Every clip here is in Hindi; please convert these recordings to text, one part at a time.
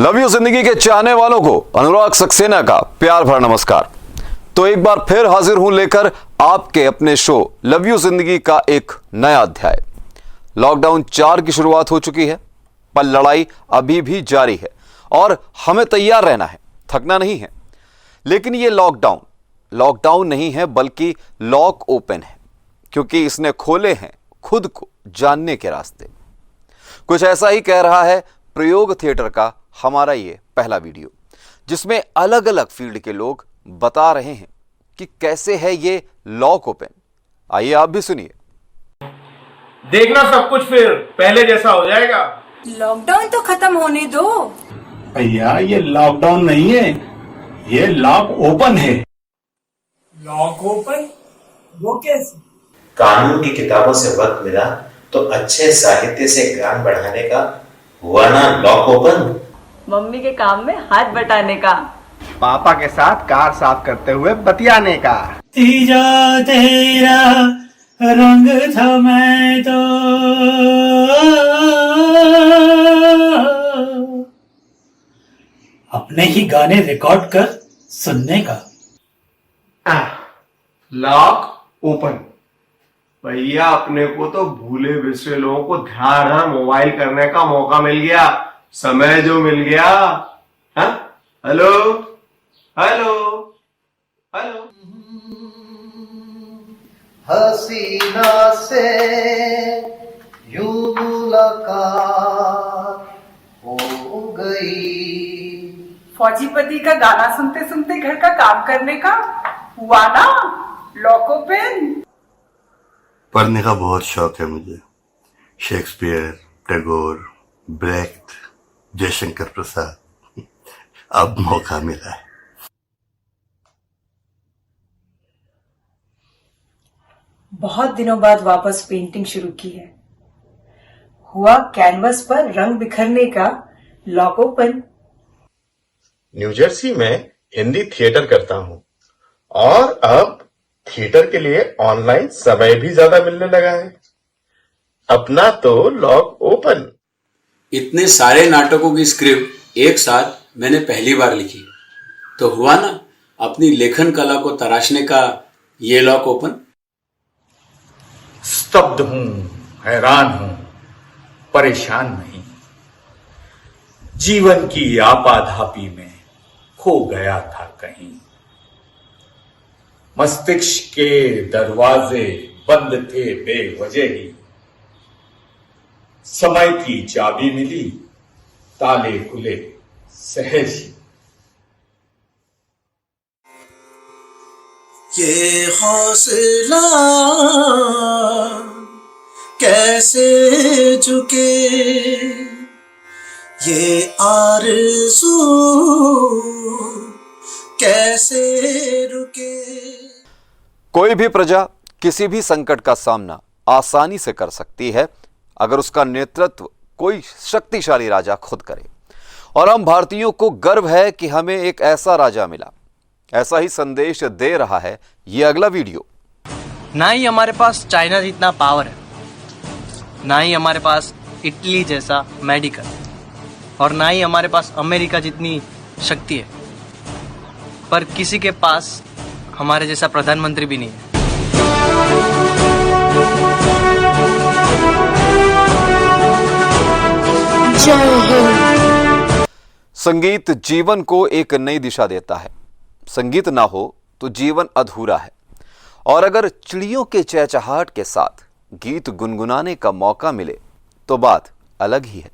लव यू जिंदगी के चाहने वालों को अनुराग सक्सेना का प्यार भरा नमस्कार। तो एक बार फिर हाजिर हूं लेकर आपके अपने शो लव यू जिंदगी का एक नया अध्याय। लॉकडाउन 4 की शुरुआत हो चुकी है, पर लड़ाई अभी भी जारी है और हमें तैयार रहना है, थकना नहीं है। लेकिन ये लॉकडाउन नहीं है बल्कि लॉक ओपन है, क्योंकि इसने खोले हैं खुद को जानने के रास्ते। कुछ ऐसा ही कह रहा है प्रयोग थिएटर का हमारा ये पहला वीडियो, जिसमें अलग अलग फील्ड के लोग बता रहे हैं कि कैसे है ये लॉक ओपन। आइए आप भी सुनिए। देखना सब कुछ फिर पहले जैसा हो जाएगा। लॉकडाउन तो खत्म होने दो। भैया ये लॉकडाउन नहीं है, ये लॉक ओपन है। Lock open? वो कैसे? कानून की किताबों से वक्त मिला तो अच्छे साहित्य से ज्ञान बढ़ाने का हुआ ना लॉक ओपन। मम्मी के काम में हाथ बटाने का, पापा के साथ कार साफ करते हुए बतियाने का। तीजा तेरा रंग था मैं तो अपने ही गाने रिकॉर्ड कर सुनने का। Lock open. भैया अपने को तो भूले बिसरे लोगों को ध्यान मोबाइल करने का मौका मिल गया, समय जो मिल गया। हाँ? Hello hello hello. हसीना से यूं मुलाकात हो गई। फौजी पति का गाना सुनते सुनते घर का काम करने का हुआ ना लॉक ओपन। पढ़ने का बहुत शौक है मुझे। Shakespeare, Tagore, Brecht, Jaishankar Prasad. अब मौका मिला है। बहुत दिनों बाद वापस पेंटिंग शुरू की है। हुआ कैनवस पर रंग बिखरने का लॉक ओपन। न्यूजर्सी में हिंदी थिएटर करता हूं और अब थिएटर के लिए ऑनलाइन समय भी ज्यादा मिलने लगा है। अपना तो लॉक ओपन। इतने सारे नाटकों की स्क्रिप्ट एक साथ मैंने पहली बार लिखी, तो हुआ ना अपनी लेखन कला को तराशने का ये लॉक ओपन। स्तब्ध हूं, हैरान हूं, परेशान नहीं। जीवन की आपाधापी में खो गया था कहीं। मस्तिष्क के दरवाजे बंद थे बेवजह ही। समय की चाबी मिली, ताले खुले सहज ही। ये हौसला कैसे झुके, ये आरज़ू कैसे रुके। कोई भी प्रजा किसी भी संकट का सामना आसानी से कर सकती है अगर उसका नेतृत्व कोई शक्तिशाली राजा खुद करे। और हम भारतीयों को गर्व है कि हमें एक ऐसा राजा मिला। ऐसा ही संदेश दे रहा है ये अगला वीडियो। ना ही हमारे पास चाइना जितना पावर है, ना ही हमारे पास इटली जैसा मेडिकल, और ना ही हमारे पास अमेरिका जितनी शक्ति है, पर किसी के पास हमारे जैसा प्रधानमंत्री भी नहीं है। संगीत जीवन को एक नई दिशा देता है। संगीत ना हो तो जीवन अधूरा है। और अगर चिड़ियों के चहचहाट के साथ गीत गुनगुनाने का मौका मिले तो बात अलग ही है।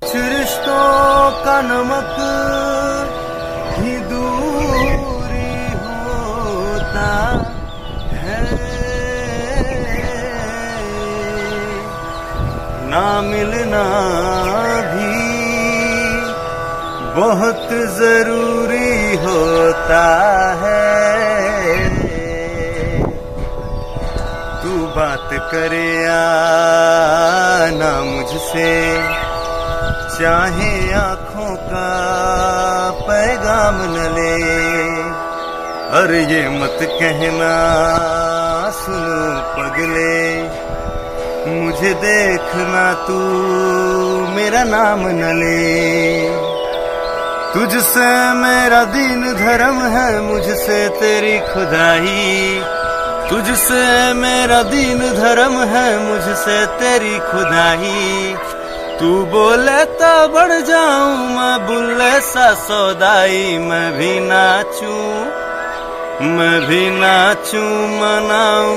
रिश्तों का नमक ही दूरी होता है, ना मिलना भी बहुत जरूरी होता है। तू बात करे या ना मुझसे, चाहे आंखों का पैगाम न ले। अरे ये मत कहना सुनो पगले, मुझे देखना तू मेरा नाम न ले। तुझसे मेरा दीन धर्म है, मुझसे तेरी खुदाई। तुझसे मेरा दीन धर्म है, मुझसे तेरी खुदाई। तू बोले तो बढ़ जाऊं मैं, बुल्ले सा सौदाई। मैं भी नाचूं मनाऊं,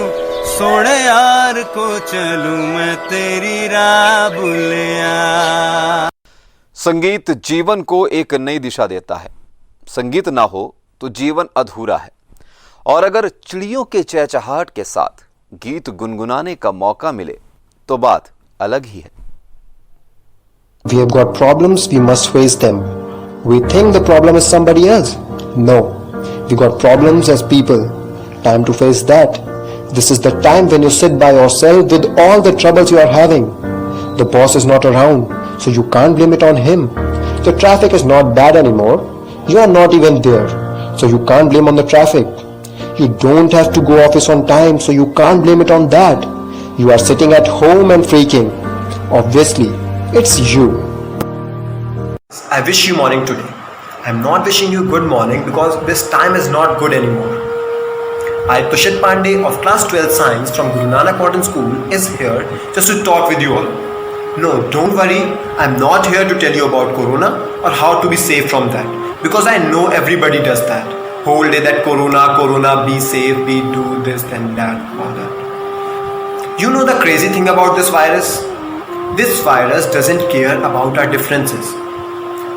सोने यार को चलूं मैं तेरी राह बुलिया। संगीत जीवन को एक नई दिशा देता है। संगीत ना हो तो जीवन अधूरा है। और अगर चिड़ियों के चहचहाट के साथ गीत गुनगुनाने का मौका मिले तो बात अलग ही है। We have got problems, we must face them. We think the problem is somebody else. No, we got problems as people. Time to face that. This is the time when you sit by yourself with all the troubles you are having. The boss is not around, so you can't blame it on him. The traffic is not bad anymore. You are not even there, so you can't blame on the traffic. You don't have to go office on time, so you can't blame it on that. You are sitting at home and freaking. Obviously, it's you. I wish you morning today. I'm not wishing you good morning because this time is not good anymore. I, Tushit Pandey of class 12 science from Guru Nanak Modern School is here just to talk with you all. No, don't worry, I'm not here to tell you about Corona or how to be safe from that, because I know everybody does that. Whole day that Corona, be safe, be do this and that, all that. You know the crazy thing about this virus? This virus doesn't care about our differences.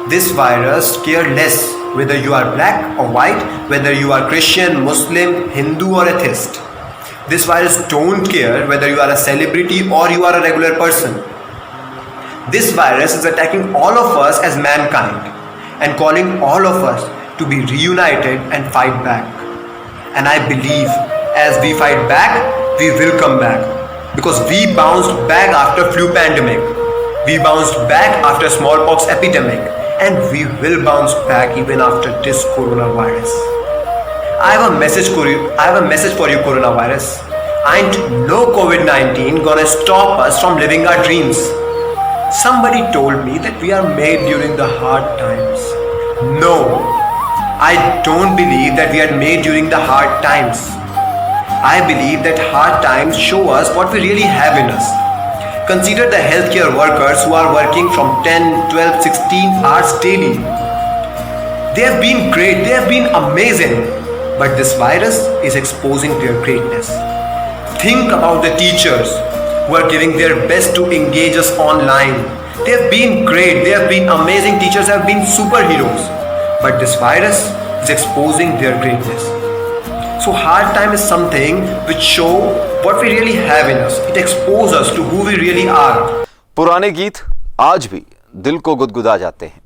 This virus cares less whether you are black or white, whether you are Christian, Muslim, Hindu or atheist. This virus don't care whether you are a celebrity or you are a regular person. This virus is attacking all of us as mankind and calling all of us to be reunited and fight back. And I believe as we fight back, we will come back. Because we bounced back after flu pandemic. We bounced back after smallpox epidemic. And we will bounce back even after this coronavirus. I have a message for you, coronavirus. Ain't no COVID-19 gonna stop us from living our dreams. Somebody told me that we are made during the hard times. No, I don't believe that we are made during the hard times. I believe that hard times show us what we really have in us. Consider the healthcare workers who are working from 10, 12, 16 hours daily. They have been great, they have been amazing. But this virus is exposing their greatness. Think about the teachers who are giving their best to engage us online. They have been great, they have been amazing, teachers have been superheroes. But this virus is exposing their greatness. So hard time is something which show what we really have in us. It exposes us to who we really are. पुराने गीत आज भी दिल को गुदगुदा जाते हैं।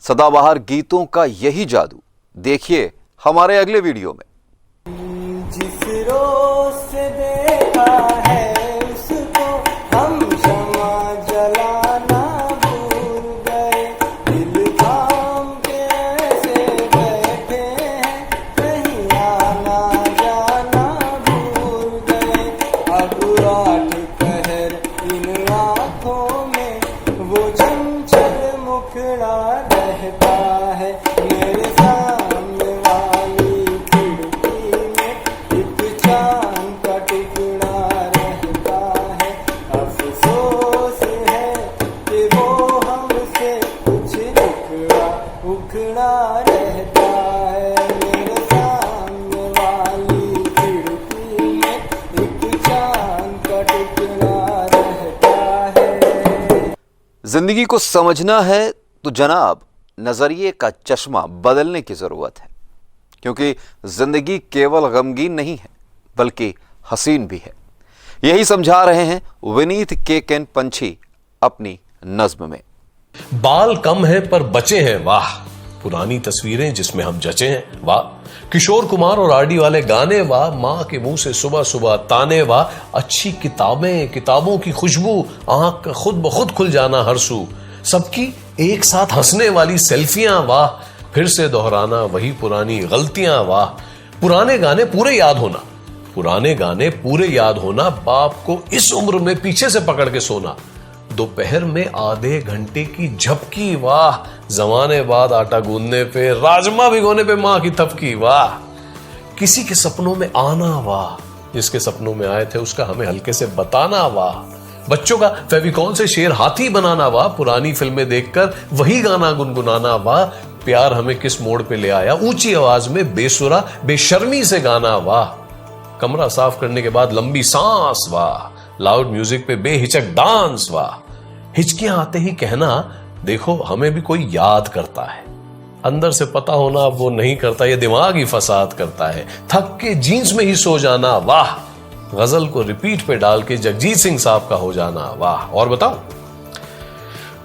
सदाबहार गीतों का यही जादू देखिए हमारे अगले वीडियो में। जिस रोज से देखा है उसको हम क्षमा जलाना भूल गए। दिल थाम के ऐसे बैठे हैं, कहीं आना जाना भूल गए। अब रात पहर इन आँखों में वो चंचल मुखड़ा रहता है। मेरे सामने वाली खिड़की में एक चांद का टुकड़ा रहता है। अफसोस है कि वो हमसे कुछ उखड़ा रहता है। मेरे सामने वाली खिड़की में एक चांद का टुकड़ा रहता है। जिंदगी को समझना है तो जनाब नजरिए का चश्मा बदलने की जरूरत है, क्योंकि जिंदगी केवल गमगीन नहीं है बल्कि हसीन भी है। यही समझा रहे हैं विनीत के पंछी अपनी नज्म में। बाल कम है पर बचे हैं, वाह पुरानी तस्वीरें जिसमें हम जचे हैं, वाह किशोर कुमार और आरडी वाले गाने, वाह माँ के मुंह से सुबह सुबह ताने, वाह अच्छी किताबें, किताबों की खुशबू, आंख का खुद ब खुद खुल जाना हर सू, सबकी एक साथ हंसने वाली सेल्फियां, वाह फिर से दोहराना वही पुरानी गलतियां, वाह पुराने गाने पूरे याद होना, पुराने गाने पूरे याद होना, बाप को इस उम्र में पीछे से पकड़ के सोना, दोपहर में आधे घंटे की झपकी, वाह, जमाने बाद आटा गूंदने पे, राजमा भिगोने पे मां की थपकी, वाह, किसी के सपनों में आना, वाह, जिसके सपनों में आए थे उसका हमें हल्के से बताना, वाह, बच्चों का फेविकॉल से शेर हाथी बनाना, वाह, पुरानी फिल्में देखकर वही गाना गुनगुनाना, वाह, प्यार हमें किस मोड़ पे ले आया, ऊंची आवाज में बेसुरा बेशर्मी से गाना, वाह, कमरा साफ करने के बाद लंबी सांस, वाह, लाउड म्यूजिक पे बेहिचक डांस, वाह, हिचकियां आते ही कहना, देखो हमें भी कोई याद करता है, अंदर से पता होना अब वो नहीं करता, ये दिमाग ही फसाद करता है, थक के जीन्स में ही सो जाना, वाह, गजल को रिपीट पे डाल के जगजीत सिंह साहब का हो जाना, वाह। और बताओ,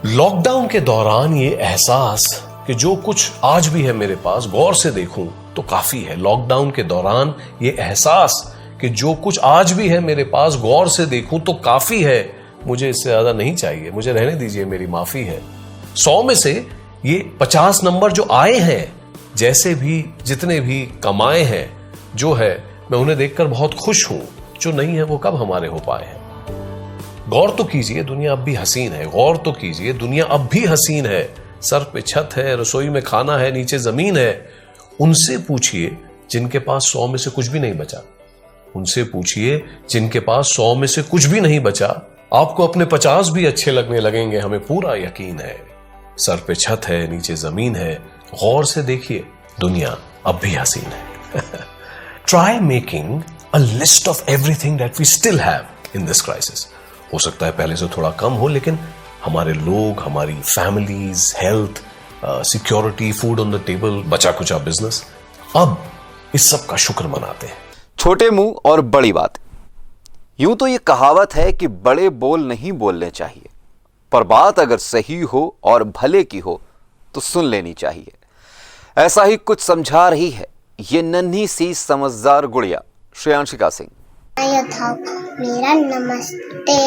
लॉकडाउन के दौरान ये एहसास कि जो कुछ आज भी है मेरे पास गौर से देखूं तो काफी है। लॉकडाउन के दौरान ये एहसास कि जो कुछ आज भी है मेरे पास गौर से देखूं तो काफी है, मुझे इससे ज्यादा नहीं चाहिए, मुझे रहने दीजिए, मेरी माफी है। 100 में से ये 50 नंबर जो आए हैं, जैसे भी जितने भी कमाए हैं, जो है मैं उन्हें देखकर बहुत खुश हूं, जो नहीं है वो कब हमारे हो पाए हैं। गौर तो कीजिए, दुनिया अब भी हसीन है, गौर तो कीजिए, दुनिया अब भी हसीन है, सर पे छत है, रसोई में खाना है, नीचे जमीन है। उनसे पूछिए जिनके पास 100 में से कुछ भी नहीं बचा, उनसे पूछिए जिनके पास 100 में से कुछ भी नहीं बचा, आपको अपने 50 भी अच्छे लगने लगेंगे, हमें पूरा यकीन है। सर पे छत है, नीचे जमीन है, गौर से देखिए, दुनिया अब भी हसीन है। Try making a list of everything that we still have in this crisis. हो सकता है पहले से थोड़ा कम हो, लेकिन हमारे लोग, हमारी families, health, security, food on the table, बचा कुचा बिजनेस, अब इस सब का शुक्र मनाते हैं। छोटे मुंह और बड़ी बात। यूं तो ये कहावत है कि बड़े बोल नहीं बोलने चाहिए, पर बात अगर सही हो और भले की हो तो सुन लेनी चाहिए। ऐसा ही कुछ समझा रही है ये नन्ही सी समझदार गुड़िया श्रेयांशिका सिंह। मेरा नमस्ते,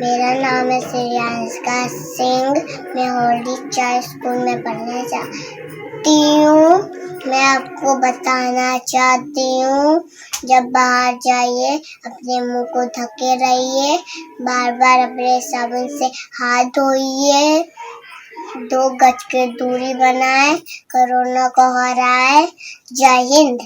मेरा नाम है श्रेयांशिका सिंह, मैं होली चाय स्कूल में पढ़ना चाहती हूँ। मैं आपको बताना चाहती हूँ, जब बाहर जाइए अपने मुंह को ढके रहिए, बार बार अपने साबुन से हाथ धोइए, 2 गज की दूरी बनाए, कोरोना को हराए। जय हिंद।